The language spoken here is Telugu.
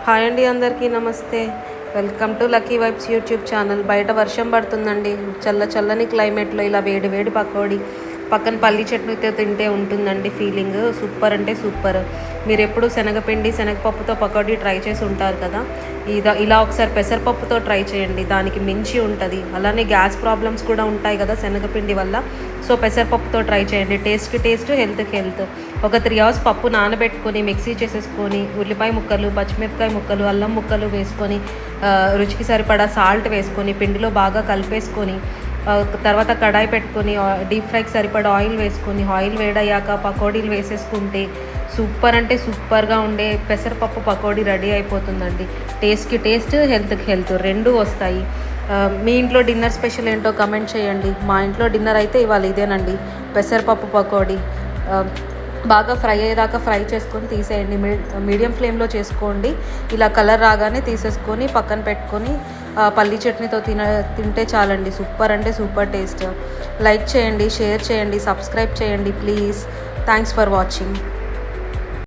హాయ్ అండి, అందరికీ నమస్తే. Welcome to lucky vibes YouTube channel. బయట వర్షం పడుతుందండి. చల్లని క్లైమేట్లో ఇలా వేడి వేడి పకోడీ పక్కన పల్లి చట్నీతో తింటే ఉంటుందండి ఫీలింగ్. సూపర్ అంటే సూపర్. మీరు ఎప్పుడు శనగపిండి శనగపప్పుతో పకోడీ ట్రై చేసి ఉంటారు కదా, ఇలా ఒకసారి పెసరపప్పుతో ట్రై చేయండి. దానికి మించి ఉంటుంది. అలానే గ్యాస్ ప్రాబ్లమ్స్ కూడా ఉంటాయి కదా శనగపిండి వల్ల. సో పెసరపప్పుతో ట్రై చేయండి. టేస్ట్కి టేస్ట్, హెల్త్కి హెల్త్. ఒక 3 hours పప్పు నానబెట్టుకొని మిక్సీ చేసేసుకొని ఉల్లిపాయ ముక్కలు, పచ్చిమిరపకాయ ముక్కలు, అల్లం ముక్కలు వేసుకొని రుచికి సరిపడా సాల్ట్ వేసుకొని పిండిలో బాగా కలిపేసుకొని తర్వాత కడాయి పెట్టుకొని డీప్ ఫ్రైకి సరిపడా ఆయిల్ వేసుకొని ఆయిల్ వేడయ్యాక పకోడీలు వేసేసుకుంటే సూపర్ అంటే సూపర్గా ఉండే పెసరపప్పు పకోడీ రెడీ అయిపోతుందండి. టేస్ట్కి టేస్ట్, హెల్త్కి హెల్త్ రెండు వస్తాయి. మీ ఇంట్లో డిన్నర్ స్పెషల్ ఏంటో కమెంట్ చేయండి. మా ఇంట్లో డిన్నర్ అయితే ఇవాళ ఇదేనండి, పెసరపప్పు పకోడీ. బాగా ఫ్రై అయ్యేదాకా ఫ్రై చేసుకొని తీసేయండి. మీడియం ఫ్లేమ్లో చేసుకోండి. ఇలా కలర్ రాగానే తీసేసుకొని పక్కన పెట్టుకొని పల్లీ చట్నీతో తింటే చాలండి. సూపర్ అంటే సూపర్ టేస్ట్. లైక్ చేయండి, షేర్ చేయండి, సబ్స్క్రైబ్ చేయండి ప్లీజ్. Thanks for watching.